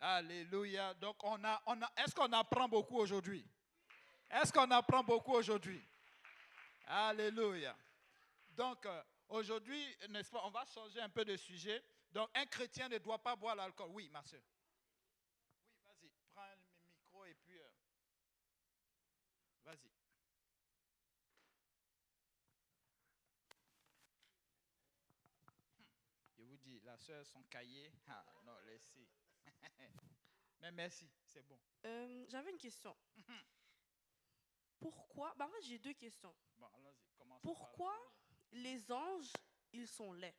Alléluia. Donc, est-ce qu'on apprend beaucoup aujourd'hui? Est-ce qu'on apprend beaucoup aujourd'hui? Alléluia. Donc, aujourd'hui, n'est-ce pas, on va changer un peu de sujet. Donc, un chrétien ne doit pas boire l'alcool. Oui, ma soeur. Oui, vas-y, prends le micro et puis... vas-y. Je vous dis, la soeur, son cahier... Ah, non, laissez. Mais merci, c'est bon. J'avais une question. Pourquoi... en fait, j'ai deux questions. Bon, allons-y. Pourquoi les anges, ils sont laids?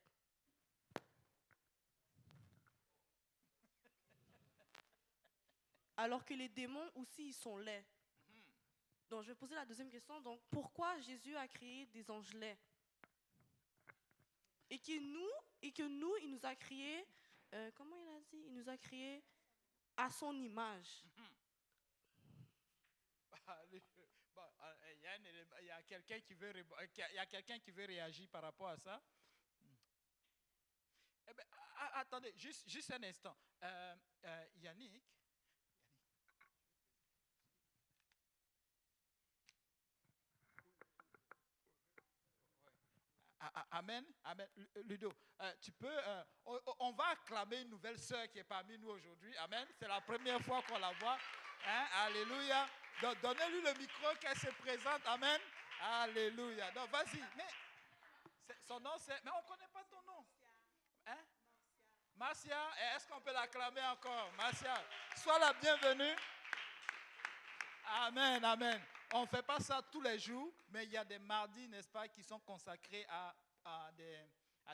Alors que les démons aussi, ils sont laids. Donc, je vais poser la deuxième question. Donc, pourquoi Jésus a créé des anges laids? Et que nous, il nous a créés... comment il a dit? Il nous a créés à son image. Il y a quelqu'un qui veut réagir par rapport à ça. Eh bien, attendez, juste un instant. Yannick. Amen. Amen. Ludo, tu peux. On va acclamer une nouvelle sœur qui est parmi nous aujourd'hui. Amen. C'est la première fois qu'on la voit. Hein? Alléluia. Donc, donnez-lui le micro qu'elle se présente. Amen. Alléluia. Donc, vas-y. Mais son nom, c'est. Mais on ne connaît pas ton nom. Hein? Marcia. Est-ce qu'on peut l'acclamer encore? Marcia, sois la bienvenue. Amen. Amen. On ne fait pas ça tous les jours, mais il y a des mardis, n'est-ce pas, qui sont consacrés à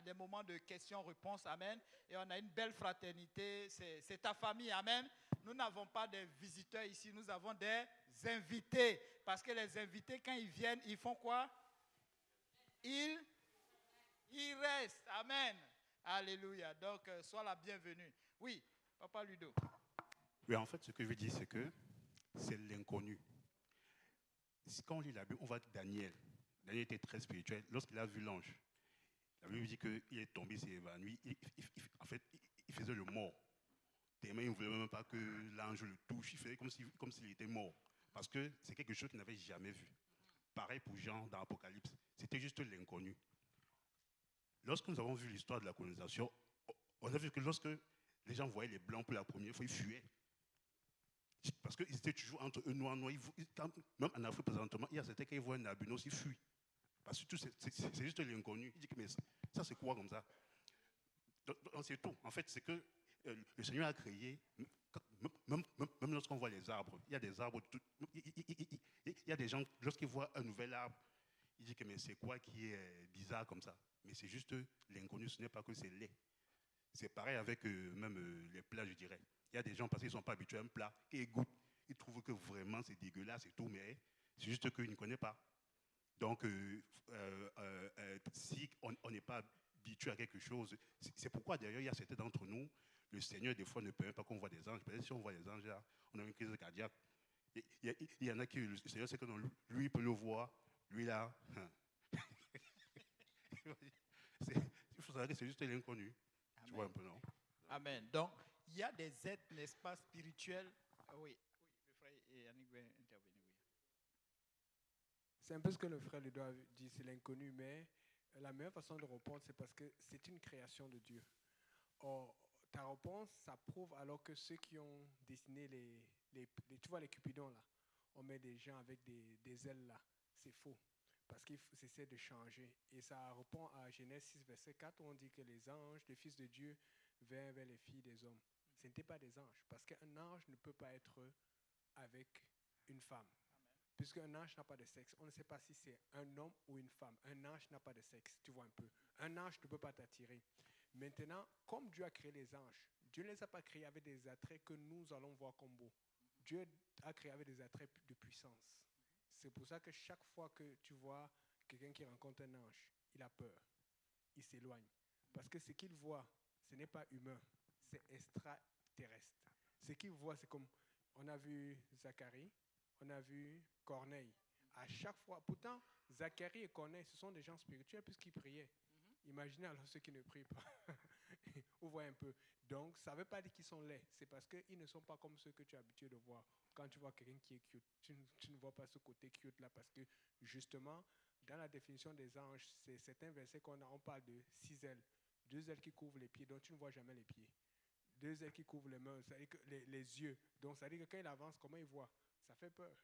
des moments de questions-réponses. Amen. Et on a une belle fraternité. C'est ta famille. Amen. Nous n'avons pas de visiteurs ici, nous avons des invités. Parce que les invités, quand ils viennent, ils font quoi? Ils restent. Amen. Alléluia. Donc, sois la bienvenue. Oui, Papa Ludo. Oui, en fait, ce que je veux dire, c'est que c'est l'inconnu. Quand on lit la Bible, on voit que Daniel était très spirituel. Lorsqu'il a vu l'ange, la Bible dit qu'il est tombé, il s'est évanoui. En fait, il faisait le mort. Tellement il ne voulait même pas que l'ange le touche. Il faisait comme s'il était mort. Parce que c'est quelque chose qu'il n'avait jamais vu. Pareil pour Jean dans l'Apocalypse. C'était juste l'inconnu. Lorsque nous avons vu l'histoire de la colonisation, on a vu que lorsque les gens voyaient les Blancs pour la première fois, ils fuyaient. Parce qu'ils étaient toujours entre eux, noirs. Même en Afrique, présentement, il y a certains qui voient un albinos, ils fuient. Parce que c'est juste l'inconnu. Il dit que mais ça, c'est quoi comme ça? Donc, c'est tout. En fait, c'est que le Seigneur a créé, même lorsqu'on voit les arbres, il y a des arbres, il y a des gens, lorsqu'ils voient un nouvel arbre, ils disent que mais c'est quoi qui est bizarre comme ça? Mais c'est juste l'inconnu, ce n'est pas que c'est laid. C'est pareil avec même les plats, je dirais. Il y a des gens, parce qu'ils ne sont pas habitués à un plat, qui goûtent, ils trouvent que vraiment c'est dégueulasse et tout, mais c'est juste qu'ils ne connaissent pas. Donc, si on n'est pas habitué à quelque chose, c'est pourquoi d'ailleurs il y a certains d'entre nous, le Seigneur des fois ne permet pas qu'on voit des anges. Peut-être si on voit des anges là, on a une crise cardiaque. Il y en a qui, le Seigneur sait que non, lui il peut le voir, lui là. Il faut savoir que c'est juste l'inconnu. Tu vois un peu, non? Amen. Donc, il y a des êtres, n'est-ce pas, spirituels. Oui, le frère Yannick va intervenir. Oui. C'est un peu ce que le frère Ludo a dit, c'est l'inconnu, mais la meilleure façon de répondre, c'est parce que c'est une création de Dieu. Or, ta réponse, ça prouve alors que ceux qui ont dessiné tu vois les cupidons là, on met des gens avec des ailes là, c'est faux. Parce qu'ils essaient de changer. Et ça répond à Genèse 6, verset 4, où on dit que les anges, les fils de Dieu, vinrent vers les filles des hommes. Ce n'étaient pas des anges, parce qu'un ange ne peut pas être avec une femme. Puisqu'un ange n'a pas de sexe, on ne sait pas si c'est un homme ou une femme. Un ange n'a pas de sexe, tu vois un peu. Un ange ne peut pas t'attirer. Maintenant, comme Dieu a créé les anges, Dieu ne les a pas créés avec des attraits que nous allons voir comme beaux. Dieu a créé avec des attraits de puissance. C'est pour ça que chaque fois que tu vois quelqu'un qui rencontre un ange, il a peur, il s'éloigne. Parce que ce qu'il voit, ce n'est pas humain, c'est extraterrestre. Ce qu'il voit, c'est comme, on a vu Zacharie, on a vu Corneille. À chaque fois, pourtant, Zacharie et Corneille, ce sont des gens spirituels puisqu'ils priaient. Imaginez alors ceux qui ne prient pas. Vous voyez un peu. Donc, ça ne veut pas dire qu'ils sont laids. C'est parce qu'ils ne sont pas comme ceux que tu es habitué de voir. Quand tu vois quelqu'un qui est cute, tu ne vois pas ce côté cute là parce que justement, dans la définition des anges, c'est certains versets on parle de 6 ailes. 2 ailes qui couvrent les pieds, donc tu ne vois jamais les pieds. 2 ailes qui couvrent les mains, ça veut dire que les yeux. Donc, ça veut dire que quand il avance, comment il voit? Ça fait peur.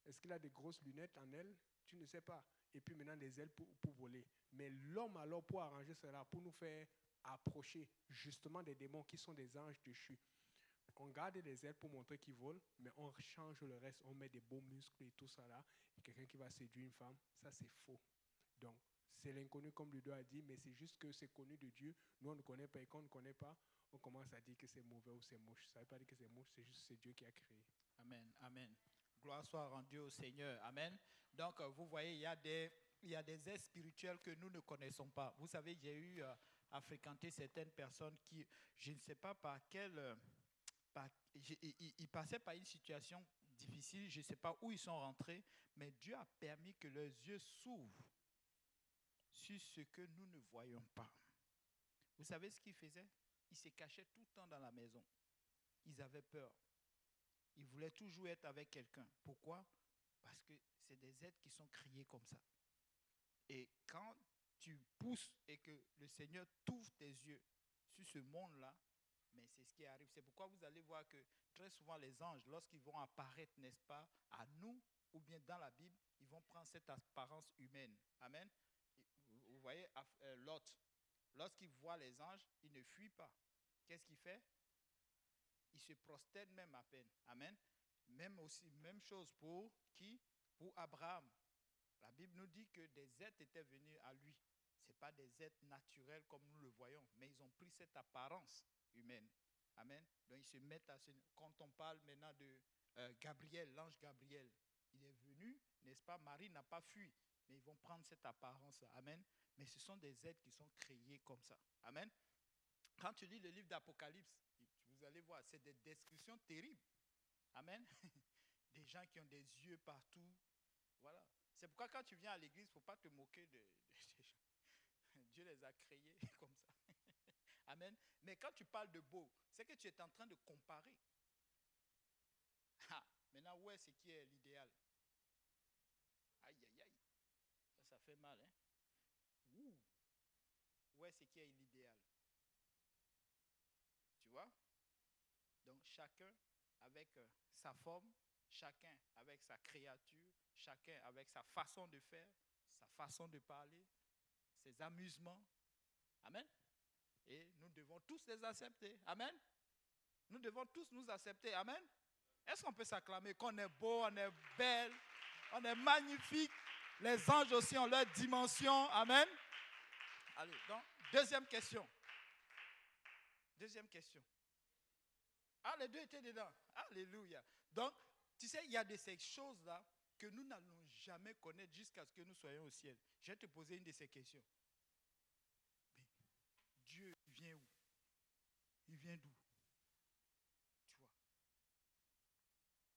Est-ce qu'il a des grosses lunettes en ailes? Tu ne sais pas. Et puis maintenant, des ailes pour voler. Mais l'homme, alors, pour arranger cela, pour nous faire approcher justement des démons qui sont des anges déchus, on garde les ailes pour montrer qu'ils volent, mais on change le reste. On met des beaux muscles et tout ça là. Et quelqu'un qui va séduire une femme, ça c'est faux. Donc, c'est l'inconnu comme Ludo a dit, mais c'est juste que c'est connu de Dieu. Nous, on ne connaît pas. Et quand on ne connaît pas, on commence à dire que c'est mauvais ou c'est moche. Ça ne veut pas dire que c'est moche, c'est juste que c'est Dieu qui a créé. Amen, amen. Gloire soit rendue au Seigneur. Amen. Donc, vous voyez, il y a des aides spirituelles que nous ne connaissons pas. Vous savez, j'ai eu à fréquenter certaines personnes qui, je ne sais pas par quelle... ils passaient par une situation difficile, je ne sais pas où ils sont rentrés, mais Dieu a permis que leurs yeux s'ouvrent sur ce que nous ne voyons pas. Vous savez ce qu'ils faisaient? Ils se cachaient tout le temps dans la maison. Ils avaient peur. Ils voulaient toujours être avec quelqu'un. Pourquoi? Parce que c'est des êtres qui sont créés comme ça. Et quand tu pousses et que le Seigneur t'ouvre tes yeux sur ce monde-là, mais c'est ce qui arrive. C'est pourquoi vous allez voir que très souvent les anges, lorsqu'ils vont apparaître, n'est-ce pas, à nous, ou bien dans la Bible, ils vont prendre cette apparence humaine. Amen. Vous voyez, Lot, lorsqu'il voit les anges, il ne fuit pas. Qu'est-ce qu'il fait? Il se prosterne même à peine. Amen. Même chose pour qui? Pour Abraham. La Bible nous dit que des êtres étaient venus à lui. Ce n'est pas des êtres naturels comme nous le voyons, mais ils ont pris cette apparence humaine. Amen. Donc ils se mettent à... Quand on parle maintenant de Gabriel, l'ange Gabriel, il est venu, n'est-ce pas? Marie n'a pas fui, mais ils vont prendre cette apparence-là. Amen. Mais ce sont des êtres qui sont créés comme ça. Amen. Quand tu lis le livre d'Apocalypse, vous allez voir, c'est des descriptions terribles. Amen. Des gens qui ont des yeux partout. Voilà. C'est pourquoi quand tu viens à l'église, il ne faut pas te moquer des gens. Dieu les a créés comme ça. Amen. Mais quand tu parles de beau, c'est que tu es en train de comparer. Ah, maintenant, où est-ce qui est l'idéal? Aïe, aïe, aïe. Ça fait mal, hein? Ouh. Où est-ce qui est l'idéal? Tu vois? Donc, chacun avec sa forme, chacun avec sa créature, chacun avec sa façon de faire, sa façon de parler, ses amusements. Amen. Et nous devons tous les accepter. Amen. Nous devons tous nous accepter. Amen. Est-ce qu'on peut s'acclamer qu'on est beau, on est belle, on est magnifique? Les anges aussi ont leur dimension. Amen. Allez, donc, deuxième question. Deuxième question. Ah, les deux étaient dedans. Alléluia. Donc, tu sais, il y a de ces choses-là que nous n'allons jamais connaître jusqu'à ce que nous soyons au ciel. Je vais te poser une de ces questions. Mais Dieu, il vient où? Il vient d'où?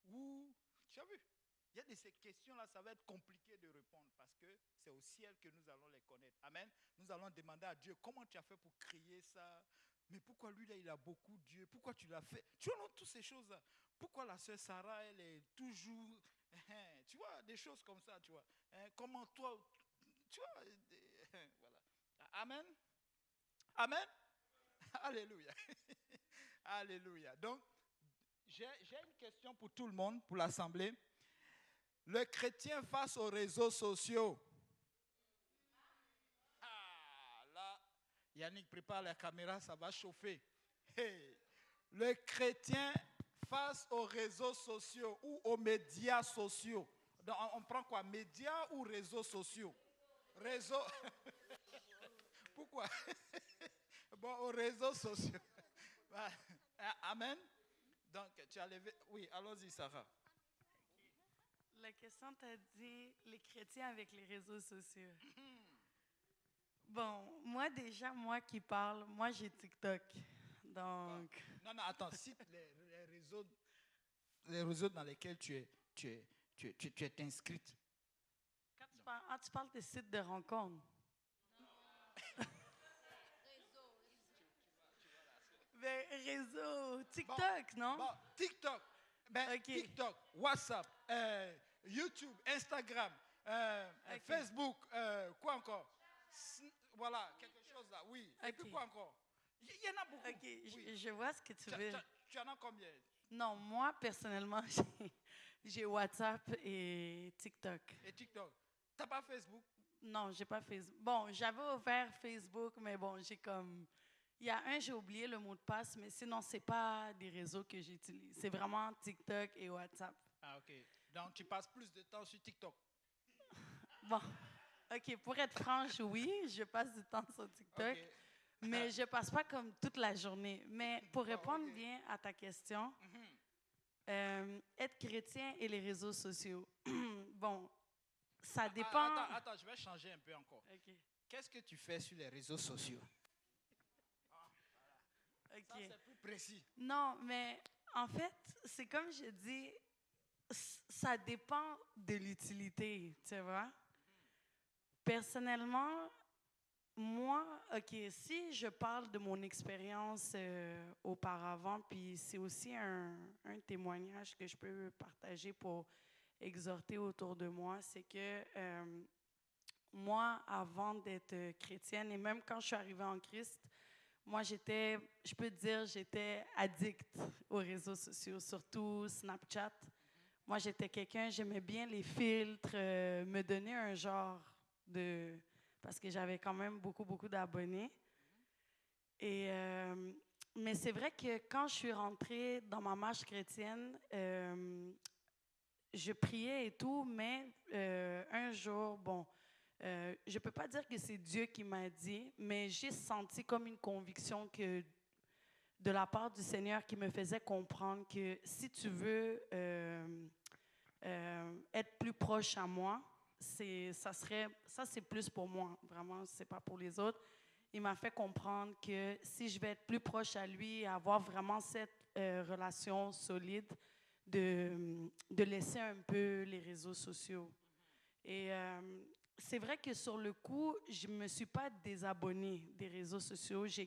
Tu vois? Où? Tu as vu? Il y a de ces questions-là, ça va être compliqué de répondre parce que c'est au ciel que nous allons les connaître. Amen. Nous allons demander à Dieu, comment tu as fait pour créer ça? Mais pourquoi lui, là, il a beaucoup Dieu? Pourquoi tu l'as fait? Tu vois, toutes ces choses-là. Pourquoi la sœur Sarah, elle est toujours... Tu vois, des choses comme ça, tu vois. Comment toi... Tu vois, voilà. Amen. Amen. Alléluia. Alléluia. Donc, j'ai une question pour tout le monde, pour l'assemblée. Le chrétien face aux réseaux sociaux. Ah, là, Yannick prépare la caméra, ça va chauffer. Hey. Le chrétien face aux réseaux sociaux ou aux médias sociaux. Donc, on prend quoi? Médias ou réseaux sociaux? Réseaux. Pourquoi? Bon, aux réseaux sociaux. Amen. Donc, tu as levé. Oui, allons-y, Sarah. La question t'a dit les chrétiens avec les réseaux sociaux. Bon, moi qui parle, moi j'ai TikTok. Donc. Non, attends, cite les réseaux dans lesquels tu es inscrite. Quand tu parles des sites de rencontres. Ben, réseau, TikTok, non? Bon, TikTok. Ben, Ok. TikTok, WhatsApp, YouTube, Instagram, Ok. Facebook, quoi encore? Voilà, quelque chose là, oui. Et puis Ok. quoi encore? Il y en a beaucoup. OK, Oui. je vois ce que tu veux. Tu en as combien? Non, moi, personnellement, j'ai WhatsApp et TikTok. Et TikTok. T'as pas Facebook? Non, j'ai pas Facebook. Bon, j'avais ouvert Facebook, mais bon, j'ai comme... Il y a j'ai oublié le mot de passe, mais sinon, c'est pas des réseaux que j'utilise. C'est vraiment TikTok et WhatsApp. Ah, ok. Donc, tu passes plus de temps sur TikTok. Bon, OK, pour être franche, oui, je passe du temps sur TikTok, Ok. mais je passe pas comme toute la journée. Mais pour répondre ok. bien à ta question, Mhm. être chrétien et les réseaux sociaux, bon, ça Ah, dépend... attends, je vais changer un peu encore. OK, Qu'est-ce que tu fais sur les réseaux sociaux? Ça, OK. c'est plus précis. Non, mais en fait, c'est comme je dis, ça dépend de l'utilité, tu vois. Personnellement, moi, OK, si je parle de mon expérience auparavant, puis c'est aussi un témoignage que je peux partager pour exhorter autour de moi, c'est que moi, avant d'être chrétienne, et même quand je suis arrivée en Christ, moi, je peux dire, j'étais addict aux réseaux sociaux, surtout Snapchat. Moi, j'étais quelqu'un, j'aimais bien les filtres, me donner un genre de... Parce que j'avais quand même beaucoup, beaucoup d'abonnés. Et, mais c'est vrai que quand je suis rentrée dans ma marche chrétienne, je priais et tout, mais un jour, bon, je ne peux pas dire que c'est Dieu qui m'a dit, mais j'ai senti comme une conviction que de la part du Seigneur qui me faisait comprendre que si tu veux être plus proche à moi, ça c'est plus pour moi, vraiment, c'est pas pour les autres. Il m'a fait comprendre que si je vais être plus proche à lui, avoir vraiment cette relation solide, de laisser un peu les réseaux sociaux. Et c'est vrai que sur le coup, je ne me suis pas désabonnée des réseaux sociaux. J'ai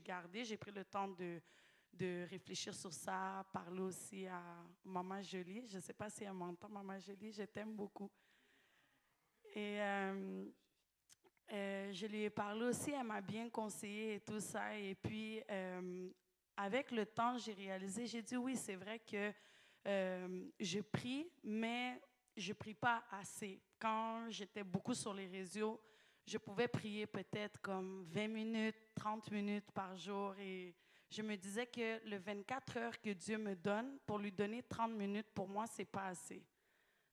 pris le temps de réfléchir sur ça, parler aussi à Maman Jolie. Je ne sais pas si elle m'entend, Maman Jolie, je t'aime beaucoup. Et je lui ai parlé aussi, elle m'a bien conseillé et tout ça. Et puis, avec le temps, j'ai réalisé, j'ai dit oui, c'est vrai que je prie, mais je ne prie pas assez. Quand j'étais beaucoup sur les réseaux, je pouvais prier peut-être comme 20 minutes, 30 minutes par jour. Et je me disais que le 24 heures que Dieu me donne, pour lui donner 30 minutes, pour moi, ce n'est pas assez.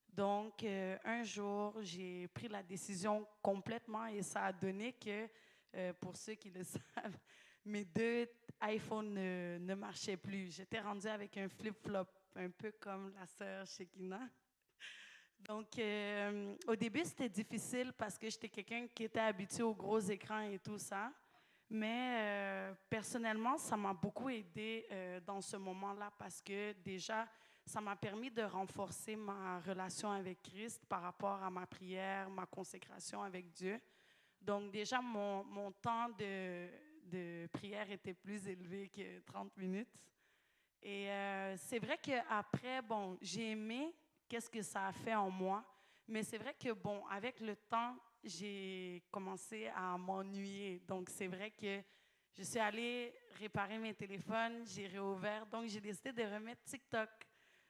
Donc, un jour, j'ai pris la décision complètement et ça a donné que, pour ceux qui le savent, mes 2 iPhones ne marchaient plus. J'étais rendue avec un flip-flop, un peu comme la sœur Shekina. Donc, au début, c'était difficile parce que j'étais quelqu'un qui était habitué aux gros écrans et tout ça. Mais personnellement, ça m'a beaucoup aidé dans ce moment-là parce que déjà, ça m'a permis de renforcer ma relation avec Christ par rapport à ma prière, ma consécration avec Dieu. Donc déjà, mon temps de prière était plus élevé que 30 minutes. Et c'est vrai qu'après, bon, j'ai aimé qu'est-ce que ça a fait en moi. Mais c'est vrai que, bon, avec le temps, j'ai commencé à m'ennuyer. Donc, c'est vrai que je suis allée réparer mes téléphones, j'ai réouvert. Donc, j'ai décidé de remettre TikTok.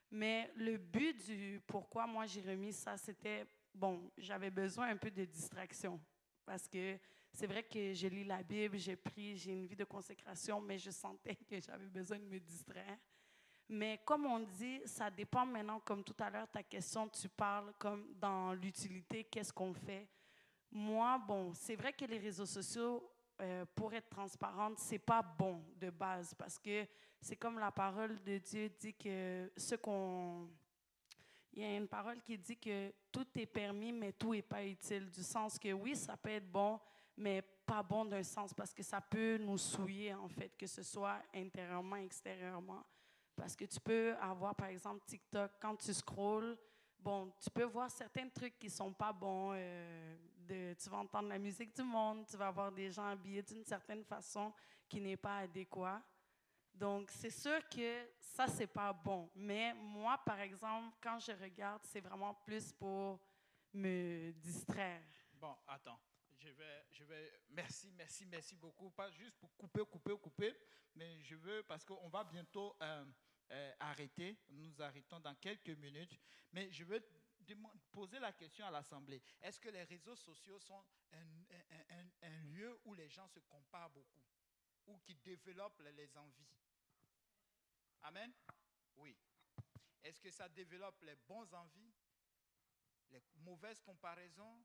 Mais le but du pourquoi moi j'ai remis ça, c'était, bon, j'avais besoin un peu de distraction. Parce que c'est vrai que je lis la Bible, j'ai pris, j'ai une vie de consécration, mais je sentais que j'avais besoin de me distraire. Mais comme on dit, ça dépend maintenant, comme tout à l'heure, ta question, tu parles comme dans l'utilité, qu'est-ce qu'on fait. Moi, bon, c'est vrai que les réseaux sociaux, pour être transparente, c'est pas bon de base parce que c'est comme la parole de Dieu dit que il y a une parole qui dit que tout est permis, mais tout n'est pas utile. Du sens que oui, ça peut être bon, mais pas bon d'un sens parce que ça peut nous souiller, en fait, que ce soit intérieurement, extérieurement. Parce que tu peux avoir, par exemple, TikTok, quand tu scrolles, bon, tu peux voir certains trucs qui sont pas bons. Tu vas entendre la musique du monde, tu vas voir des gens habillés d'une certaine façon qui n'est pas adéquate. Donc, c'est sûr que ça, c'est pas bon. Mais moi, par exemple, quand je regarde, c'est vraiment plus pour me distraire. Bon, attends. Merci beaucoup. Pas juste pour couper, mais je veux, parce qu'on va bientôt arrêter. Nous arrêtons dans quelques minutes. Mais je veux poser la question à l'Assemblée. Est-ce que les réseaux sociaux sont un lieu où les gens se comparent beaucoup, ou qui développent les envies? Amen? Oui. Est-ce que ça développe les bonnes envies, les mauvaises comparaisons?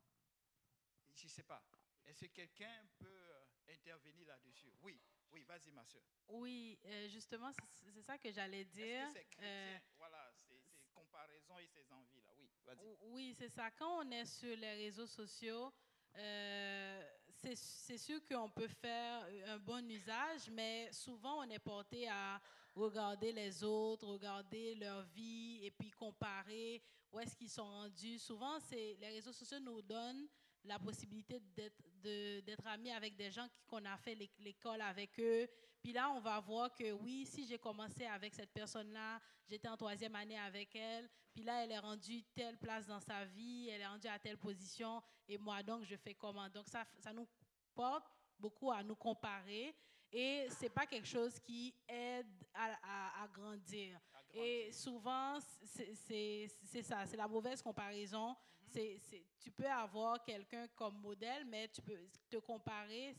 Je ne sais pas. Est-ce que quelqu'un peut intervenir là-dessus? Oui, vas-y ma soeur. Oui, justement, c'est ça que j'allais dire. Est-ce que c'est chrétien? Voilà, ces comparaisons et ces envies-là. Oui, vas-y. Oui, c'est ça. Quand on est sur les réseaux sociaux, c'est sûr qu'on peut faire un bon usage, mais souvent on est porté à regarder les autres, regarder leur vie et puis comparer où est-ce qu'ils sont rendus. Souvent, les réseaux sociaux nous donnent la possibilité d'être amis avec des gens qu'on a fait l'école avec eux. Puis là, on va voir que oui, si j'ai commencé avec cette personne-là, j'étais en 3e année avec elle, puis là, elle est rendue telle place dans sa vie, elle est rendue à telle position, et moi, donc, je fais comment? Donc, ça nous porte beaucoup à nous comparer, et ce n'est pas quelque chose qui aide à grandir. Et souvent, c'est ça, c'est la mauvaise comparaison. Tu peux avoir quelqu'un comme modèle, mais tu peux te comparer,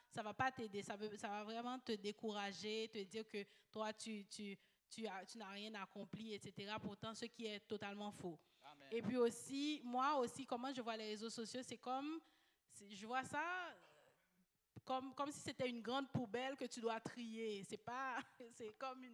ça ne va pas t'aider, ça va vraiment te décourager, te dire que toi, tu n'as rien accompli, etc. Pourtant, ce qui est totalement faux. Amen. Et puis aussi, moi aussi, comment je vois les réseaux sociaux, je vois ça comme si c'était une grande poubelle que tu dois trier. C'est comme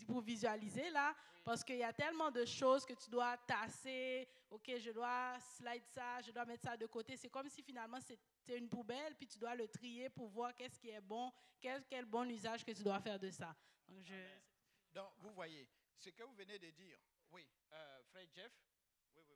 pour visualiser là, parce qu'il y a tellement de choses que tu dois tasser. Ok, je dois slide ça, je dois mettre ça de côté. C'est comme si finalement c'était une poubelle, puis tu dois le trier pour voir qu'est-ce qui est bon, quel bon usage que tu dois faire de ça. Donc vous voyez, ce que vous venez de dire, oui, frère Jeff, oui.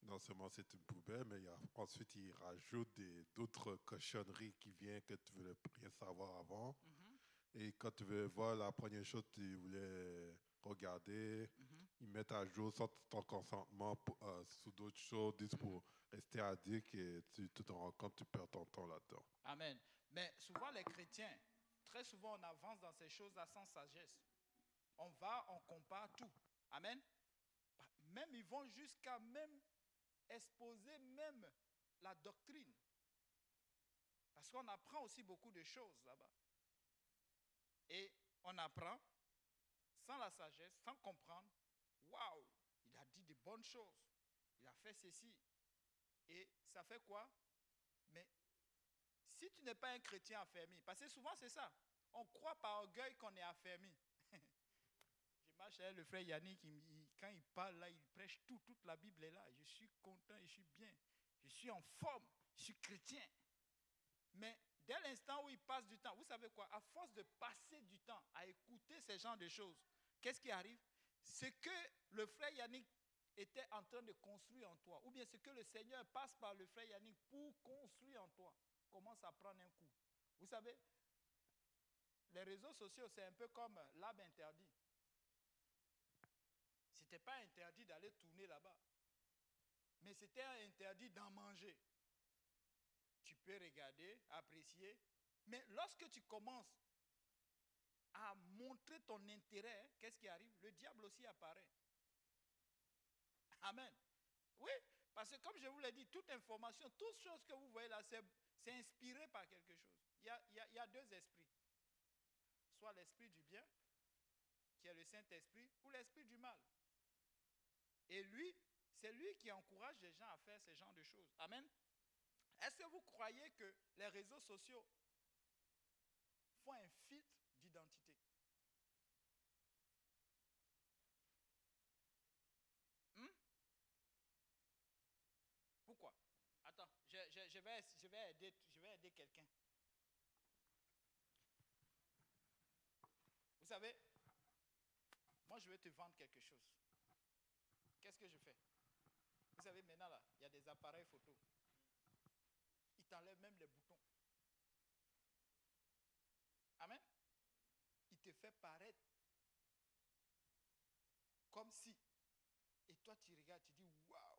Non seulement c'est une poubelle, mais ensuite il rajoute d'autres cochonneries qui viennent que tu ne voulais rien savoir avant. Mm-hmm. Et quand tu veux voir la première chose que tu voulais regarder, ils mettent à jour sans ton consentement sous d'autres choses, juste pour rester addict, et tu te rends compte, tu perds ton temps là-dedans. Amen. Mais souvent les chrétiens, très souvent on avance dans ces choses-là sans sagesse. On compare tout. Amen. Même ils vont jusqu'à même exposer même la doctrine. Parce qu'on apprend aussi beaucoup de choses là-bas. Et on apprend sans la sagesse, sans comprendre. Waouh, il a dit de bonnes choses. Il a fait ceci. Et ça fait quoi? Mais si tu n'es pas un chrétien affermi, parce que souvent c'est ça, on croit par orgueil qu'on est affermi. Je marche avec le frère Yannick, quand il parle là, il prêche toute la Bible est là. Je suis content, je suis bien, je suis en forme, je suis chrétien. Mais dès l'instant où il passe du temps, vous savez quoi, à force de passer du temps à écouter ces genres de choses, qu'est-ce qui arrive? Ce que le frère Yannick était en train de construire en toi, ou bien ce que le Seigneur passe par le frère Yannick pour construire en toi, commence à prendre un coup. Vous savez, les réseaux sociaux, c'est un peu comme l'arbre interdit. Ce n'était pas interdit d'aller tourner là-bas, mais c'était interdit d'en manger. Tu peux regarder, apprécier, mais lorsque tu commences à montrer ton intérêt, qu'est-ce qui arrive? Le diable aussi apparaît. Amen. Oui, parce que comme je vous l'ai dit, toute information, toute chose que vous voyez là, c'est inspiré par quelque chose. Il y a deux esprits. Soit l'esprit du bien, qui est le Saint-Esprit, ou l'esprit du mal. Et lui, c'est lui qui encourage les gens à faire ce genre de choses. Amen. Est-ce que vous croyez que les réseaux sociaux font un filtre d'identité? Pourquoi? Attends, je vais aider quelqu'un. Vous savez, moi je vais te vendre quelque chose. Qu'est-ce que je fais? Vous savez, maintenant là, il y a des appareils photo. Ils t'enlèvent même les boutons. Amen. Il te fait paraître comme si. Et toi tu regardes, tu dis waouh.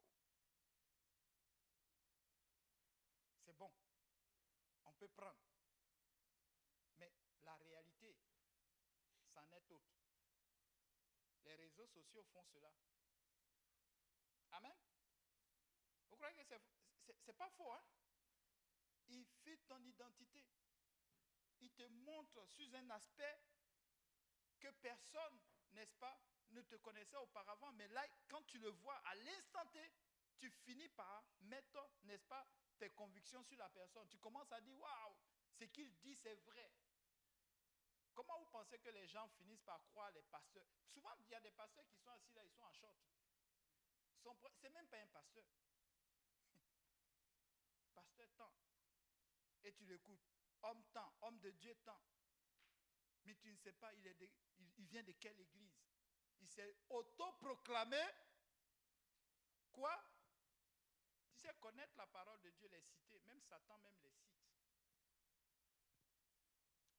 C'est bon. On peut prendre. Mais la réalité, c'en est autre. Les réseaux sociaux font cela. Amen. Vous croyez que c'est pas faux, hein? Il fit ton identité. Il te montre sur un aspect que personne, n'est-ce pas, ne te connaissait auparavant. Mais là, quand tu le vois, à l'instant T, tu finis par mettre, n'est-ce pas, tes convictions sur la personne. Tu commences à dire, waouh, ce qu'il dit, c'est vrai. Comment vous pensez que les gens finissent par croire les pasteurs? Souvent, il y a des pasteurs qui sont assis là, ils sont en short. C'est même pas un pasteur. Pasteur tant. Et tu l'écoutes. Homme tant, homme de Dieu tant. Mais tu ne sais pas, il vient de quelle église? Il s'est autoproclamé. Quoi? Tu sais, connaître la parole de Dieu, les citer. Même Satan même les cite.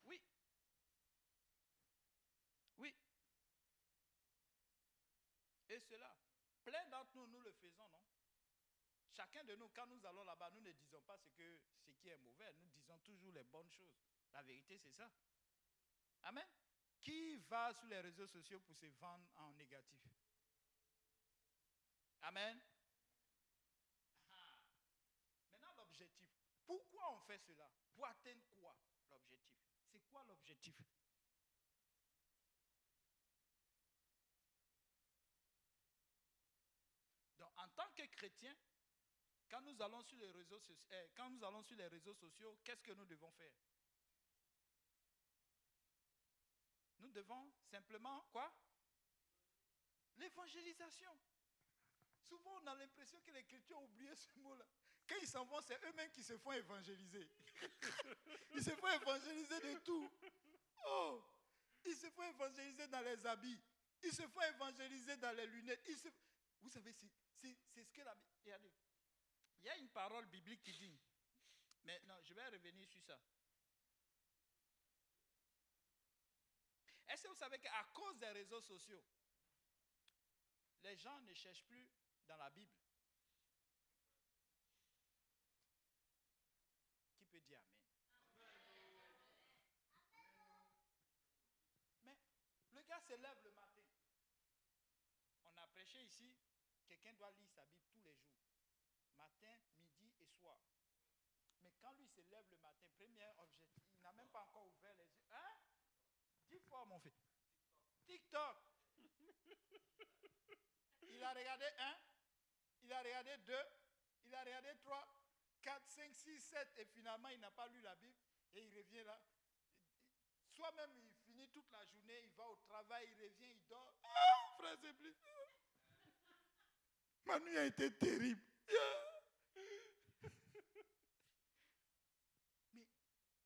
Oui. Oui. Et cela, plein d'entre nous, nous le faisons, non? Chacun de nous, quand nous allons là-bas, nous ne disons pas ce qui est mauvais. Nous disons toujours les bonnes choses. La vérité, c'est ça. Amen. Qui va sur les réseaux sociaux pour se vendre en négatif? Amen. Maintenant, l'objectif. Pourquoi on fait cela? Pour atteindre quoi? L'objectif. C'est quoi l'objectif? Donc, en tant que chrétien, quand nous allons sur les réseaux sociaux, qu'est-ce que nous devons faire? Nous devons simplement, quoi? L'évangélisation. Souvent, on a l'impression que les chrétiens ont oublié ce mot-là. Quand ils s'en vont, c'est eux-mêmes qui se font évangéliser. Ils se font évangéliser de tout. Oh! Ils se font évangéliser dans les habits. Ils se font évangéliser dans les lunettes. Vous savez, c'est ce que la Bible... Regardez. Il y a une parole biblique qui dit, mais non, je vais revenir sur ça. Est-ce que vous savez qu'à cause des réseaux sociaux, les gens ne cherchent plus dans la Bible? Qui peut dire Amen? Mais le gars se lève le matin. On a prêché ici, quelqu'un doit lire sa Bible tous les jours. Matin, midi et soir. Mais quand lui se lève le matin, premier objectif, il n'a même pas encore ouvert les yeux. Hein? 10 fois, mon fils. TikTok. Il a regardé 1, il a regardé 2, il a regardé 3, 4, 5, 6, 7, et finalement, il n'a pas lu la Bible, et il revient là. Soi-même, il finit toute la journée, il va au travail, il revient, il dort. Ah, frère, c'est plus. Ma nuit a été terrible. Mais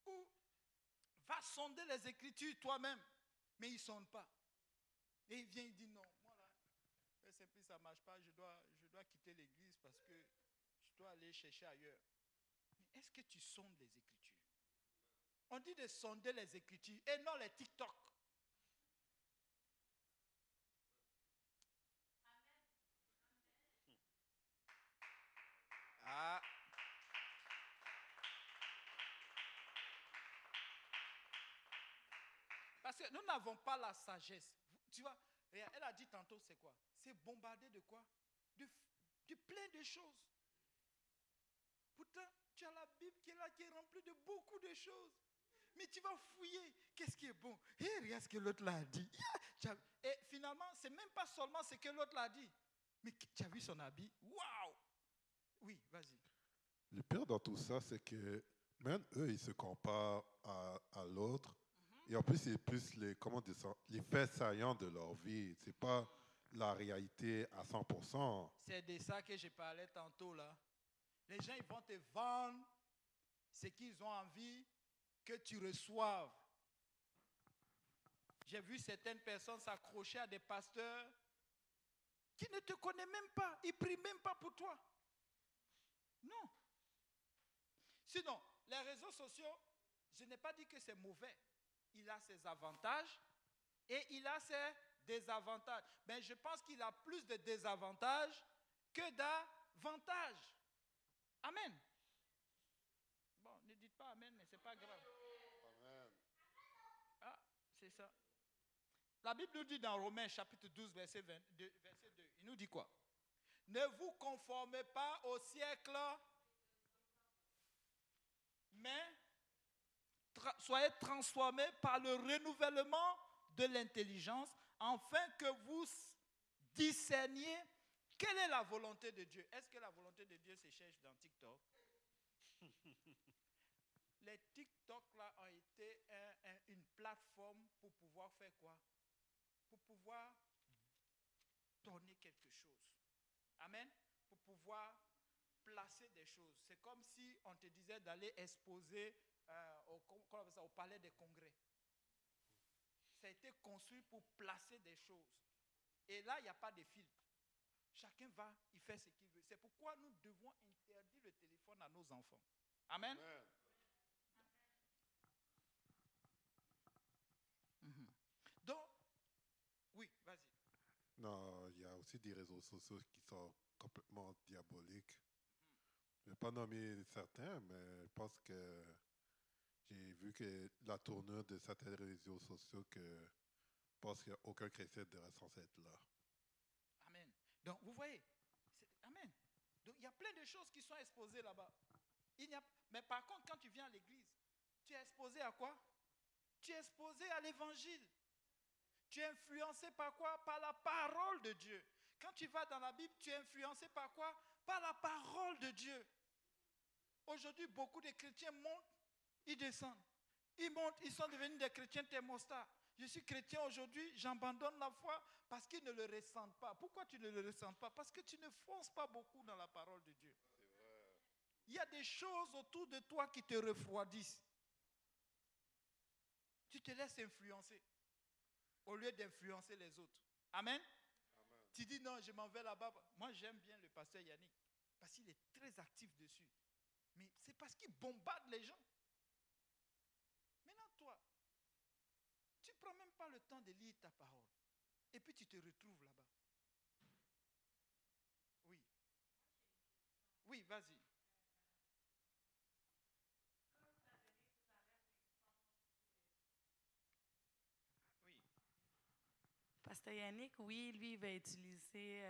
où va sonder les Écritures toi-même, mais il ne sonde pas. Et il vient, il dit non, moi là, ça ne marche pas, je dois quitter l'église parce que je dois aller chercher ailleurs. Mais est-ce que tu sondes les Écritures? On dit de sonder les Écritures et non les TikTok. Ah. Parce que nous n'avons pas la sagesse. Tu vois, elle a dit tantôt, c'est quoi? C'est bombardé de quoi? De plein de choses. Pourtant, tu as la Bible qui est là, qui est remplie de beaucoup de choses. Mais tu vas fouiller. Qu'est-ce qui est bon? Et regarde ce que l'autre l'a dit. Et finalement, c'est même pas seulement ce que l'autre l'a dit. Mais tu as vu son habit? Waouh! Oui, vas-y. Le pire dans tout ça, c'est que même eux, ils se comparent à l'autre. Et en plus, c'est plus les faits saillants de leur vie. Ce n'est pas la réalité à 100%. C'est de ça que je parlais tantôt là. Les gens, ils vont te vendre ce qu'ils ont envie que tu reçoives. J'ai vu certaines personnes s'accrocher à des pasteurs qui ne te connaissent même pas. Ils ne prient même pas pour toi. Non. Sinon, les réseaux sociaux, je n'ai pas dit que c'est mauvais. Il a ses avantages et il a ses désavantages. Mais je pense qu'il a plus de désavantages que d'avantages. Amen. Bon, ne dites pas amen, mais ce n'est pas grave. Amen. Ah, c'est ça. La Bible nous dit dans Romains chapitre 12, verset 2, il nous dit quoi? Ne vous conformez pas au siècle, mais soyez transformés par le renouvellement de l'intelligence, afin que vous discerniez quelle est la volonté de Dieu. Est-ce que la volonté de Dieu se cherche dans TikTok? Les TikTok là ont été une plateforme pour pouvoir faire quoi? Pour pouvoir donner quelque chose. Amen. Pour pouvoir placer des choses. C'est comme si on te disait d'aller exposer au palais des congrès. Ça a été construit pour placer des choses. Et là, il n'y a pas de filtre. Chacun va, il fait ce qu'il veut. C'est pourquoi nous devons interdire le téléphone à nos enfants. Amen. Amen. Donc, oui, vas-y. Non, il y a aussi des réseaux sociaux qui sont complètement diaboliques. Je ne vais pas nommer certains, mais je pense que j'ai vu que la tournure de certains réseaux sociaux que je pense qu'il n'y a aucun chrétien devrait censé être là. Amen. Donc, vous voyez, amen. Donc, il y a plein de choses qui sont exposées là-bas. Mais par contre, quand tu viens à l'église, tu es exposé à quoi? Tu es exposé à l'évangile. Tu es influencé par quoi? Par la parole de Dieu. Quand tu vas dans la Bible, tu es influencé par quoi? Par la parole de Dieu. Aujourd'hui, beaucoup de chrétiens montent, ils descendent. Ils montent, ils sont devenus des chrétiens thermostats. Je suis chrétien aujourd'hui, j'abandonne la foi parce qu'ils ne le ressentent pas. Pourquoi tu ne le ressens pas? Parce que tu ne fonces pas beaucoup dans la parole de Dieu. Il y a des choses autour de toi qui te refroidissent. Tu te laisses influencer au lieu d'influencer les autres. Amen. Amen. Tu dis non, je m'en vais là-bas. Moi, j'aime bien le pasteur Yannick parce qu'il est très actif dessus. Mais c'est parce qu'il bombarde les gens. Maintenant, toi, tu ne prends même pas le temps de lire ta parole. Et puis tu te retrouves là-bas. Oui. Oui, vas-y. Oui. Pasteur Yannick, oui, lui, il va utiliser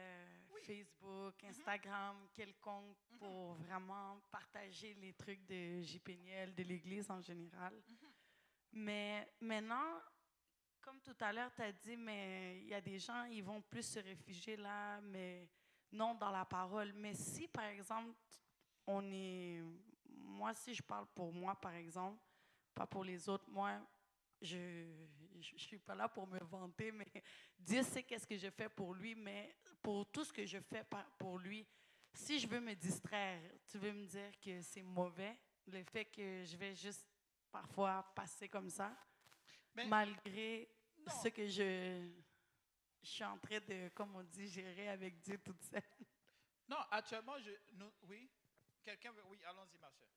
Oui. Facebook, Instagram, quelconque pour vraiment partager les trucs de JPNL, de l'Église en général. Mais maintenant, comme tout à l'heure, tu as dit, mais il y a des gens, ils vont plus se réfugier là, mais non dans la parole. Mais si, par exemple, moi, si je parle pour moi, par exemple, pas pour les autres, moi, je ne suis pas là pour me vanter, mais Dieu sait qu'est-ce que je fais pour lui, mais pour tout ce que je fais pour lui, si je veux me distraire, tu veux me dire que c'est mauvais, le fait que je vais juste parfois passer comme ça, Mais malgré non. ce que je suis en train de, comme on dit, gérer avec Dieu toute seule. Non, actuellement, oui. Quelqu'un veut. Oui, allons-y, ma soeur.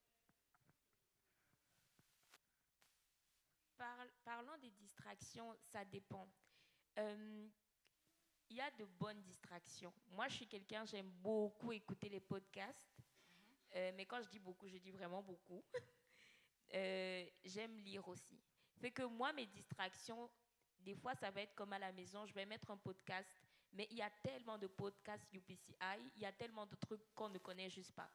Parlons des distractions, ça dépend. Il y a de bonnes distractions. Moi, je suis quelqu'un, j'aime beaucoup écouter les podcasts. Mais quand je dis beaucoup, je dis vraiment beaucoup. J'aime lire aussi. Fait que moi, mes distractions, des fois, ça va être comme à la maison, je vais mettre un podcast, mais il y a tellement de podcasts UPCI, il y a tellement de trucs qu'on ne connaît juste pas.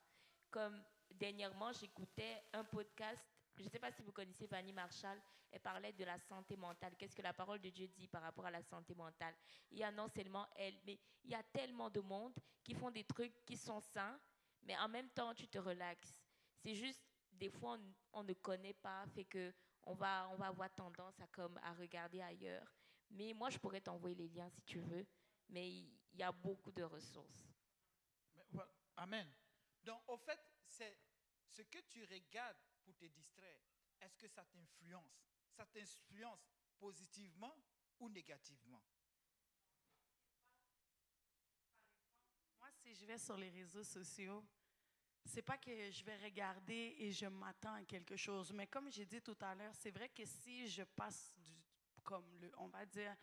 Comme dernièrement, j'écoutais un podcast, je ne sais pas si vous connaissez Vannie Marshall, elle parlait de la santé mentale. Qu'est-ce que la parole de Dieu dit par rapport à la santé mentale? Il y a non seulement elle, mais il y a tellement de monde qui font des trucs qui sont sains, mais en même temps, tu te relaxes. C'est juste, des fois, on ne connaît pas, fait que on va avoir tendance à regarder ailleurs. Mais moi, je pourrais t'envoyer les liens si tu veux, mais il y a beaucoup de ressources. Mais voilà. Amen. Donc, au fait, c'est ce que tu regardes pour te distraire. Est-ce que ça t'influence? Ça t'influence positivement ou négativement? Moi, si je vais sur les réseaux sociaux, c'est pas que je vais regarder et je m'attends à quelque chose, mais comme j'ai dit tout à l'heure, c'est vrai que si je passe on va dire,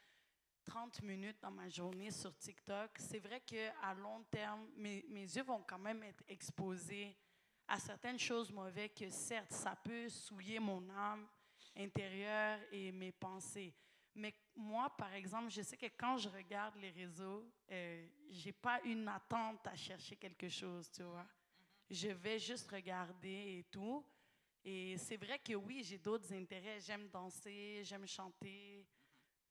30 minutes dans ma journée sur TikTok, c'est vrai qu'à long terme, mes yeux vont quand même être exposés à certaines choses mauvaises que certes, ça peut souiller mon âme intérieure et mes pensées. Mais moi, par exemple, je sais que quand je regarde les réseaux, j'ai pas une attente à chercher quelque chose, tu vois. Je vais juste regarder et tout. Et c'est vrai que oui, j'ai d'autres intérêts. J'aime danser, j'aime chanter,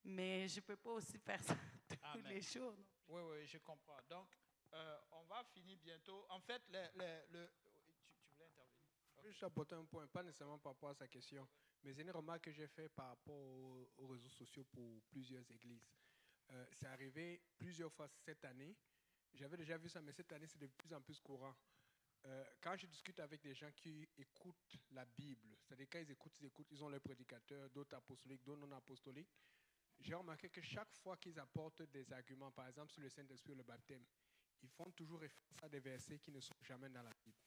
mais je peux pas aussi faire ça tous Amen. les jours. Non? Oui, oui, je comprends. Donc, on va finir bientôt. En fait, tu voulais intervenir? Je vais juste apporter un point, pas nécessairement par rapport à sa question, mais c'est une remarque que j'ai faite par rapport aux réseaux sociaux pour plusieurs églises. C'est arrivé plusieurs fois cette année. J'avais déjà vu ça, mais cette année, c'est de plus en plus courant. Quand je discute avec des gens qui écoutent la Bible, c'est-à-dire quand ils écoutent, ils ont leurs prédicateurs, d'autres apostoliques, d'autres non apostoliques, j'ai remarqué que chaque fois qu'ils apportent des arguments, par exemple sur le Saint-Esprit ou le baptême, ils font toujours référence à des versets qui ne sont jamais dans la Bible.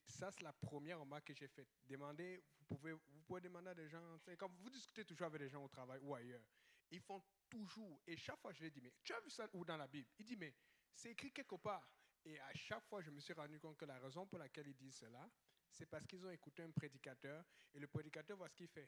Ça, c'est la première remarque que j'ai faite. Vous pouvez demander à des gens, comme vous discutez toujours avec des gens au travail ou ailleurs, ils font toujours, et chaque fois je leur dis, mais tu as vu ça où dans la Bible? Il dit, mais c'est écrit quelque part. Et à chaque fois, je me suis rendu compte que la raison pour laquelle ils disent cela, c'est parce qu'ils ont écouté un prédicateur, et le prédicateur voit ce qu'il fait.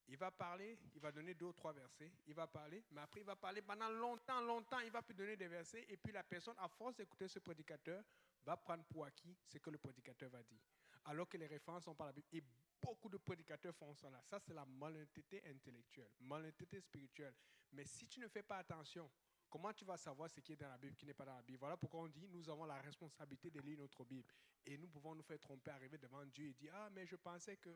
Il va parler, il va donner 2 ou 3 versets, il va parler, mais après il va parler pendant longtemps, il va plus donner des versets, et puis la personne, à force d'écouter ce prédicateur, va prendre pour acquis ce que le prédicateur va dire. Alors que les références sont pas la Bible. Et beaucoup de prédicateurs font ça là. Ça, c'est la malhonnêteté intellectuelle, malhonnêteté spirituelle. Mais si tu ne fais pas attention, comment tu vas savoir ce qui est dans la Bible, qui n'est pas dans la Bible? Voilà pourquoi on dit, nous avons la responsabilité de lire notre Bible. Et nous pouvons nous faire tromper, arriver devant Dieu et dire, ah, mais je pensais que...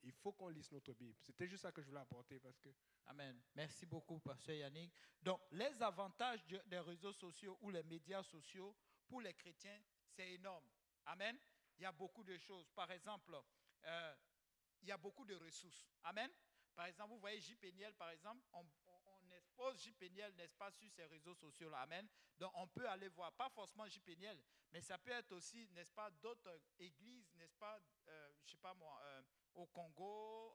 Il faut qu'on lise notre Bible. C'était juste ça que je voulais apporter parce que... Amen. Merci beaucoup, Pasteur Yannick. Donc, les avantages des réseaux sociaux ou les médias sociaux pour les chrétiens, c'est énorme. Amen. Il y a beaucoup de choses. Par exemple, il y a beaucoup de ressources. Amen. Par exemple, vous voyez J. Péniel, par exemple, on expose J. Péniel, n'est-ce pas, sur ces réseaux sociaux-là. Amen. Donc, on peut aller voir, pas forcément J. Péniel, mais ça peut être aussi, n'est-ce pas, d'autres églises, n'est-ce pas, je ne sais pas moi, au Congo,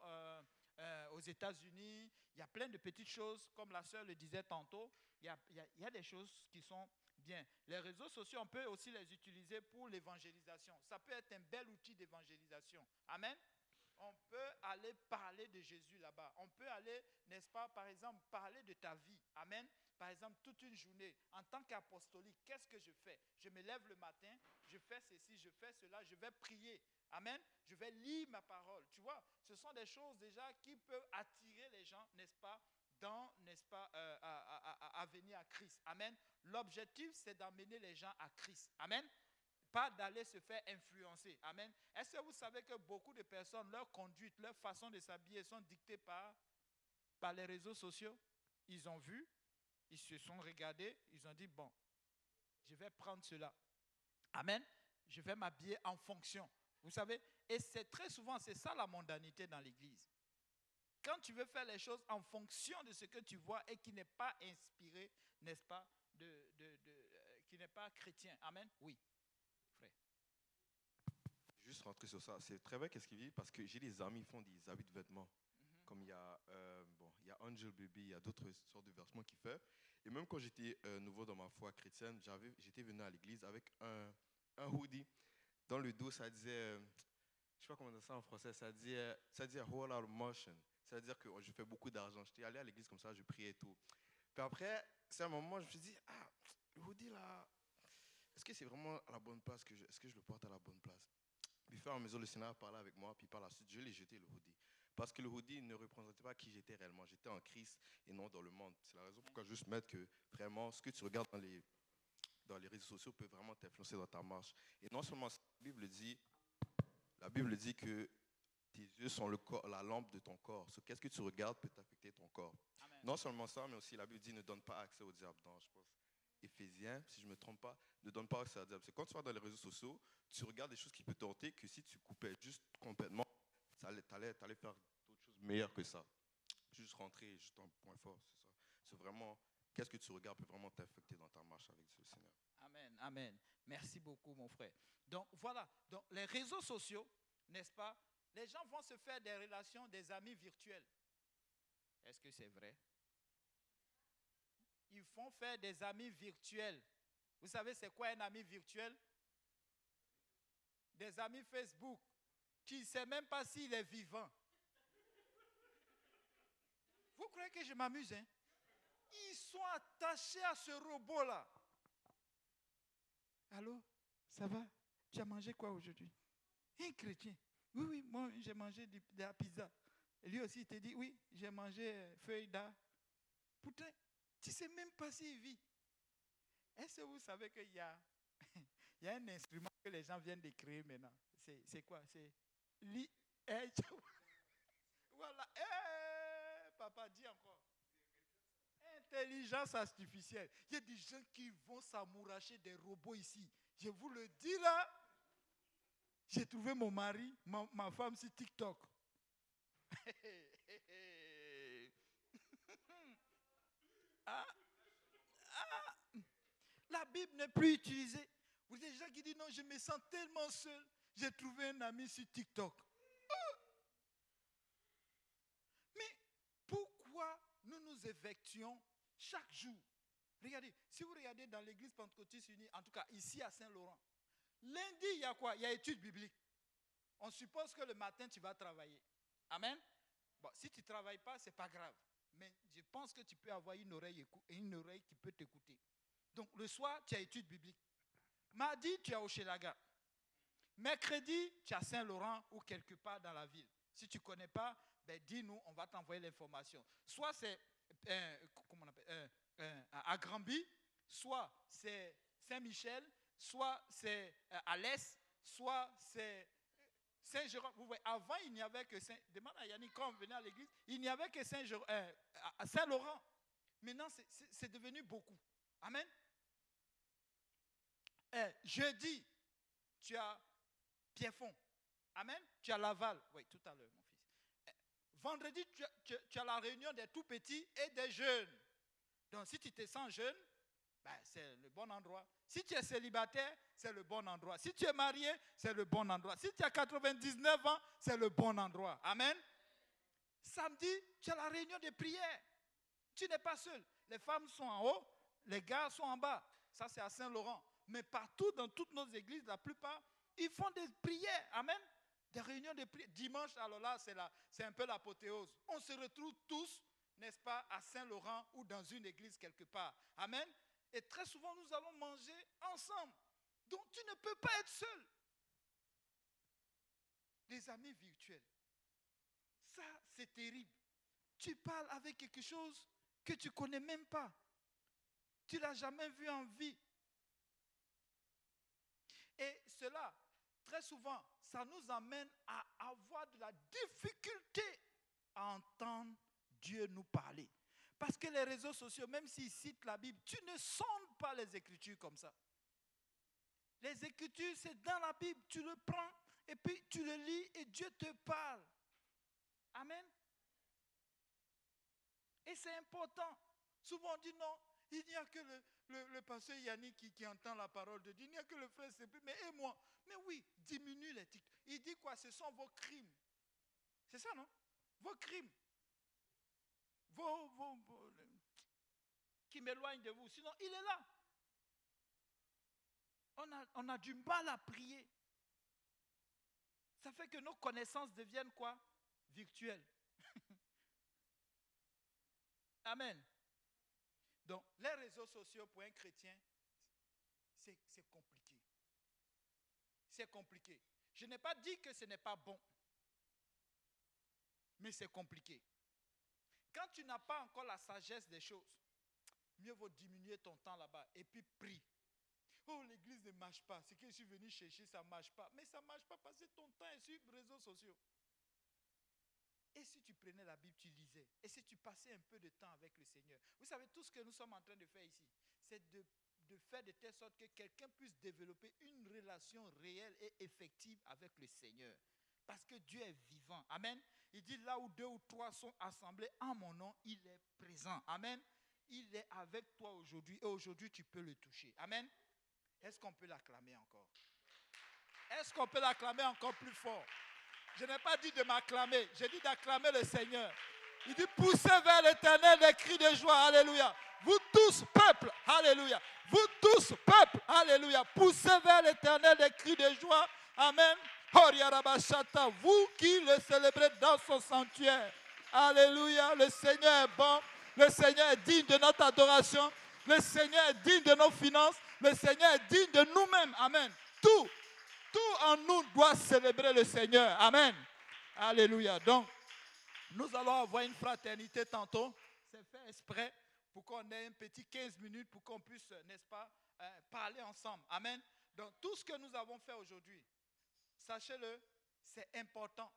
aux États-Unis. Il y a plein de petites choses, comme la sœur le disait tantôt. Il y a des choses qui sont bien. Les réseaux sociaux, on peut aussi les utiliser pour l'évangélisation. Ça peut être un bel outil d'évangélisation. Amen. On peut aller parler de Jésus là-bas. On peut aller, n'est-ce pas, par exemple, parler de ta vie. Amen. Par exemple, toute une journée, en tant qu'apostolique, qu'est-ce que je fais? Je me lève le matin, je fais ceci, je fais cela, je vais prier. Amen. Je vais lire ma parole. Tu vois, ce sont des choses déjà qui peuvent attirer les gens, n'est-ce pas, à venir à Christ. Amen. L'objectif, c'est d'amener les gens à Christ. Amen. Pas d'aller se faire influencer. Amen. Est-ce que vous savez que beaucoup de personnes, leur conduite, leur façon de s'habiller sont dictées par les réseaux sociaux? Ils ont vu, ils se sont regardés, ils ont dit, bon, je vais prendre cela. Amen. Je vais m'habiller en fonction. Vous savez, et c'est très souvent, c'est ça la mondanité dans l'église. Quand tu veux faire les choses en fonction de ce que tu vois et qui n'est pas inspiré, n'est-ce pas, qui n'est pas chrétien. Amen. Oui. Juste rentrer sur ça, c'est très vrai qu'est-ce qu'il dit parce que j'ai des amis qui font des habits de vêtements. Comme il y a Angel Baby, il y a d'autres sortes de vêtements qu'il fait. Et même quand j'étais nouveau dans ma foi chrétienne, j'étais venu à l'église avec un hoodie. Dans le dos, ça disait, je ne sais pas comment dire ça en français, ça dit a whole lot of motion. C'est-à-dire que je fais beaucoup d'argent. J'étais allé à l'église comme ça, je priais et tout. Puis après, c'est un moment, je me suis dit, le hoodie là, est-ce que c'est vraiment à la bonne place? Est-ce que je le porte à la bonne place? Puis, au fur et à mesure, le Seigneur parlait avec moi, puis par la suite, je l'ai jeté le hoodie. Parce que le hoodie ne représentait pas qui j'étais réellement. J'étais en Christ et non dans le monde. C'est la raison pourquoi je juste mettre que vraiment, ce que tu regardes dans les réseaux sociaux peut vraiment t'influencer dans ta marche. Et non seulement ça, la Bible dit que tes yeux sont la lampe de ton corps. Qu'est-ce que tu regardes peut affecter ton corps. Amen. Non seulement ça, mais aussi la Bible dit ne donne pas accès au diable. Dans, je pense, Éphésiens, si je ne me trompe pas, ne donne pas accès au diable. C'est quand tu vas dans les réseaux sociaux, tu regardes des choses qui peuvent tenter que si tu coupais juste complètement, tu allais faire d'autres choses meilleures que ça. Juste rentrer, juste un point fort, c'est ça. C'est vraiment, qu'est-ce que tu regardes peut vraiment t'affecter dans ta marche avec le Seigneur. Amen, amen. Merci beaucoup, mon frère. Donc, voilà. Donc, les réseaux sociaux, n'est-ce pas? Les gens vont se faire des relations, des amis virtuels. Est-ce que c'est vrai? Ils font faire des amis virtuels. Vous savez, c'est quoi un ami virtuel? Des amis Facebook qui ne savent même pas s'il est vivant. Vous croyez que je m'amuse, hein? Ils sont attachés à ce robot-là. Allô, ça va? Tu as mangé quoi aujourd'hui? Un chrétien. Oui, oui, moi j'ai mangé de la pizza. Et lui aussi, il te dit, oui, j'ai mangé feuille d'art. Pourtant, tu ne sais même pas s'il vit. Est-ce que vous savez qu'il y a, il y a un instrument que les gens viennent de créer maintenant? C'est quoi? C'est voilà. Papa, dis encore. Intelligence artificielle. Il y a des gens qui vont s'amouracher des robots ici. Je vous le dis là. J'ai trouvé mon mari, ma femme sur TikTok. Ah, ah. La Bible n'est plus utilisée. Vous avez des gens qui disent non, je me sens tellement seul. J'ai trouvé un ami sur TikTok. Mais pourquoi nous nous effectuons chaque jour? Regardez, si vous regardez dans l'église pentecôtiste unie, en tout cas ici à Saint-Laurent, lundi, il y a quoi? Il y a études bibliques. On suppose que le matin, tu vas travailler. Amen? Bon, si tu ne travailles pas, ce n'est pas grave. Mais je pense que tu peux avoir une oreille qui peut t'écouter. Donc, le soir, tu as études bibliques. Mardi, tu es au Hochelaga. Mercredi, tu es à Saint-Laurent ou quelque part dans la ville. Si tu ne connais pas, ben, dis-nous, on va t'envoyer l'information. Soit c'est comment on appelle, à Granby, soit c'est Saint-Michel, soit c'est à l'Est, soit c'est Saint-Jérôme. Vous voyez, avant, il n'y avait que demande à Yannick, quand on venait à l'église, il n'y avait que Saint-Laurent. Maintenant, c'est devenu beaucoup. Amen. Jeudi, tu as Pierrefonds. Amen. Tu as Laval. Oui, tout à l'heure, mon fils. Vendredi, tu as la réunion des tout petits et des jeunes. Donc, si tu te sens jeune, ben, c'est le bon endroit. Si tu es célibataire, c'est le bon endroit. Si tu es marié, c'est le bon endroit. Si tu as 99 ans, c'est le bon endroit. Amen. Samedi, tu as la réunion de prière. Tu n'es pas seul. Les femmes sont en haut, les gars sont en bas. Ça, c'est à Saint-Laurent. Mais partout, dans toutes nos églises, la plupart, ils font des prières. Amen. Des réunions de prière. Dimanche, alors là, c'est un peu l'apothéose. On se retrouve tous, n'est-ce pas, à Saint-Laurent ou dans une église quelque part. Amen. Et très souvent, nous allons manger ensemble. Donc, tu ne peux pas être seul. Des amis virtuels. Ça, c'est terrible. Tu parles avec quelque chose que tu ne connais même pas. Tu ne l'as jamais vu en vie. Et cela, très souvent, ça nous amène à avoir de la difficulté à entendre Dieu nous parler. Parce que les réseaux sociaux, même s'ils citent la Bible, tu ne sondes pas les Écritures comme ça. Les Écritures, c'est dans la Bible. Tu le prends et puis tu le lis et Dieu te parle. Amen. Et c'est important. Souvent on dit non, il n'y a que le pasteur Yannick qui entend la parole de Dieu. Il n'y a que le frère Sépé, mais et moi. Mais oui, diminue les tics. Il dit quoi? Ce sont vos crimes. C'est ça, non? Vos crimes. Qui m'éloignent de vous. Sinon, il est là. On a du mal à prier. Ça fait que nos connaissances deviennent quoi? Virtuelles. Amen. Donc, les réseaux sociaux pour un chrétien, c'est compliqué. C'est compliqué. Je n'ai pas dit que ce n'est pas bon, mais c'est compliqué. Quand tu n'as pas encore la sagesse des choses, mieux vaut diminuer ton temps là-bas et puis prie. Oh, l'église ne marche pas. Ce que je suis venu chercher, ça ne marche pas. Mais ça ne marche pas parce que ton temps est sur les réseaux sociaux. Et si tu prenais la Bible, tu lisais. Et si tu passais un peu de temps avec le Seigneur. Vous savez, tout ce que nous sommes en train de faire ici, c'est de faire de telle sorte que quelqu'un puisse développer une relation réelle et effective avec le Seigneur. Parce que Dieu est vivant. Amen. Il dit là où 2 ou 3 sont assemblés en mon nom, il est présent. Amen. Il est avec toi aujourd'hui et aujourd'hui tu peux le toucher. Amen. Est-ce qu'on peut l'acclamer encore? Est-ce qu'on peut l'acclamer encore plus fort? Je n'ai pas dit de m'acclamer, j'ai dit d'acclamer le Seigneur. Il dit poussez vers l'Éternel des cris de joie. Alléluia. Vous tous, peuple, alléluia. Vous tous, peuple, alléluia. Poussez vers l'Éternel des cris de joie. Amen. Vous qui le célébrez dans son sanctuaire. Alléluia. Le Seigneur est bon. Le Seigneur est digne de notre adoration. Le Seigneur est digne de nos finances. Le Seigneur est digne de nous-mêmes. Amen. Tout en nous doit célébrer le Seigneur. Amen. Alléluia. Donc, nous allons avoir une fraternité tantôt. C'est fait exprès pour qu'on ait un petit 15 minutes pour qu'on puisse, n'est-ce pas, parler ensemble. Amen. Donc, tout ce que nous avons fait aujourd'hui, sachez-le, c'est important.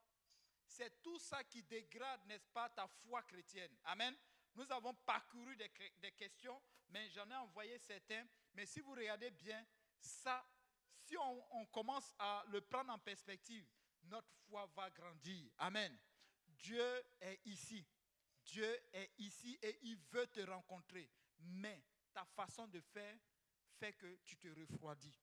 C'est tout ça qui dégrade, n'est-ce pas, ta foi chrétienne. Amen. Nous avons parcouru des questions, mais j'en ai envoyé certains. Mais si vous regardez bien, ça, si on commence à le prendre en perspective, notre foi va grandir. Amen. Dieu est ici. Dieu est ici et il veut te rencontrer. Mais ta façon de faire fait que tu te refroidis.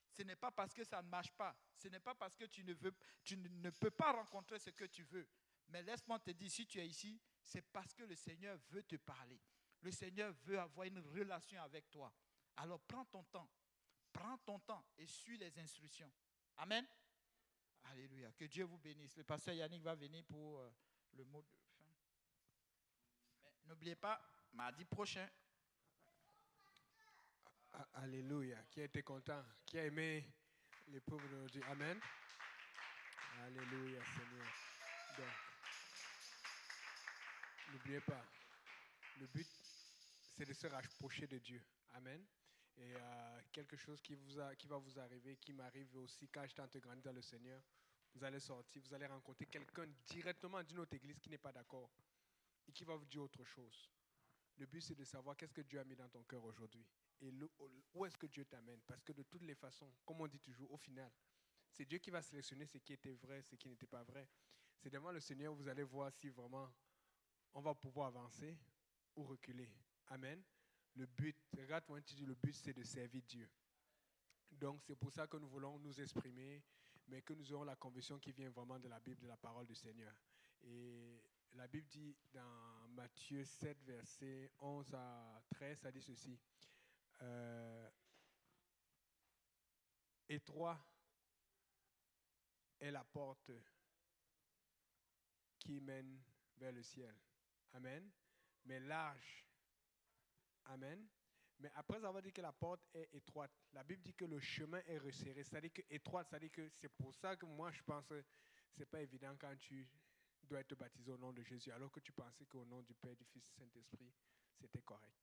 Ce n'est pas parce que ça ne marche pas. Ce n'est pas parce que tu ne peux pas rencontrer ce que tu veux. Mais laisse-moi te dire, si tu es ici, c'est parce que le Seigneur veut te parler. Le Seigneur veut avoir une relation avec toi. Alors prends ton temps. Prends ton temps et suis les instructions. Amen. Alléluia. Que Dieu vous bénisse. Le pasteur Yannick va venir pour le mot de fin. Mais n'oubliez pas, mardi prochain. Alléluia. Qui a été content? Qui a aimé l'épreuve d'aujourd'hui? Amen. Alléluia, Seigneur. Donc, n'oubliez pas, le but, c'est de se rapprocher de Dieu. Amen. Et quelque chose qui va vous arriver, qui m'arrive aussi quand j'étais en train de grandir dans le Seigneur, vous allez sortir, vous allez rencontrer quelqu'un directement d'une autre église qui n'est pas d'accord et qui va vous dire autre chose. Le but, c'est de savoir qu'est-ce que Dieu a mis dans ton cœur aujourd'hui et où est-ce que Dieu t'amène. Parce que de toutes les façons, comme on dit toujours, au final, c'est Dieu qui va sélectionner ce qui était vrai, ce qui n'était pas vrai. C'est devant le Seigneur, vous allez voir si vraiment on va pouvoir avancer ou reculer. Amen. Le but, regarde moi, tu dis, le but, c'est de servir Dieu. Donc, c'est pour ça que nous voulons nous exprimer, mais que nous aurons la conviction qui vient vraiment de la Bible, de la parole du Seigneur. Et la Bible dit dans Matthieu 7, versets 11 à 13, ça dit ceci. Étroit est la porte qui mène vers le ciel. Amen. Mais large. Amen. Mais après avoir dit que la porte est étroite, la Bible dit que le chemin est resserré. C'est-à-dire que étroite, c'est-à-dire que c'est pour ça que moi je pense que ce n'est pas évident quand tu dois être baptisé au nom de Jésus, alors que tu pensais qu'au nom du Père, du Fils et du Saint-Esprit, c'était correct.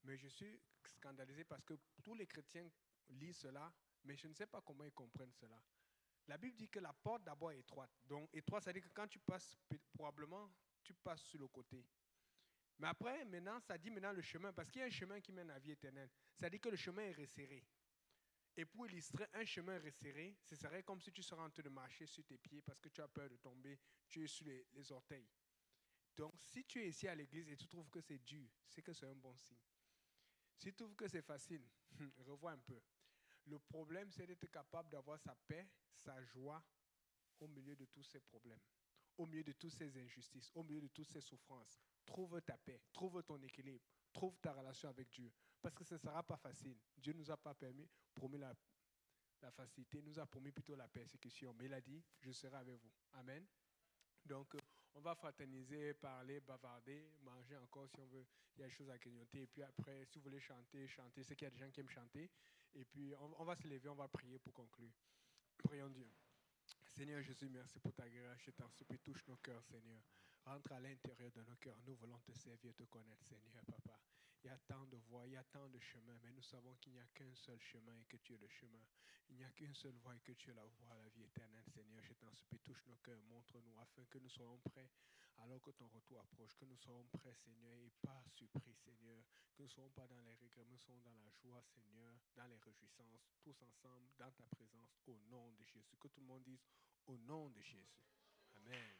Mais je suis scandalisé parce que tous les chrétiens lisent cela, mais je ne sais pas comment ils comprennent cela. La Bible dit que la porte d'abord est étroite. Donc étroite, c'est-à-dire que quand tu passes, probablement, tu passes sur le côté. Mais après, maintenant, ça dit maintenant le chemin, parce qu'il y a un chemin qui mène à la vie éternelle. Ça dit que le chemin est resserré. Et pour illustrer un chemin resserré, ce serait comme si tu serais en train de marcher sur tes pieds parce que tu as peur de tomber, tu es sur les orteils. Donc, si tu es ici à l'église et tu trouves que c'est dur, c'est que c'est un bon signe. Si tu trouves que c'est facile, revois un peu. Le problème, c'est d'être capable d'avoir sa paix, sa joie au milieu de tous ces problèmes, au milieu de toutes ces injustices, au milieu de toutes ces souffrances. Trouve ta paix, trouve ton équilibre, trouve ta relation avec Dieu. Parce que ce ne sera pas facile. Dieu ne nous a pas promis la facilité, il nous a promis plutôt la persécution. Mais il a dit, je serai avec vous. Amen. Donc, on va fraterniser, parler, bavarder, manger encore si on veut. Il y a des choses à grignoter. Et puis après, si vous voulez chanter, chanter. C'est qu'il y a des gens qui aiment chanter. Et puis, on va se lever, on va prier pour conclure. Prions Dieu. Seigneur Jésus, merci pour ta grâce. Je t'en supplie, touche nos cœurs, Seigneur. Rentre à l'intérieur de nos cœurs. Nous voulons te servir et te connaître, Seigneur, Papa. Il y a tant de voies, il y a tant de chemins, mais nous savons qu'il n'y a qu'un seul chemin et que tu es le chemin. Il n'y a qu'une seule voie et que tu es la voie à la vie éternelle, Seigneur. Je t'en supplie, touche nos cœurs, montre-nous afin que nous soyons prêts alors que ton retour approche, que nous soyons prêts, Seigneur, et pas surpris, Seigneur. Que nous ne soyons pas dans les regrets, mais nous soyons dans la joie, Seigneur, dans les réjouissances, tous ensemble, dans ta présence, au nom de Jésus. Que tout le monde dise au nom de Jésus. Amen.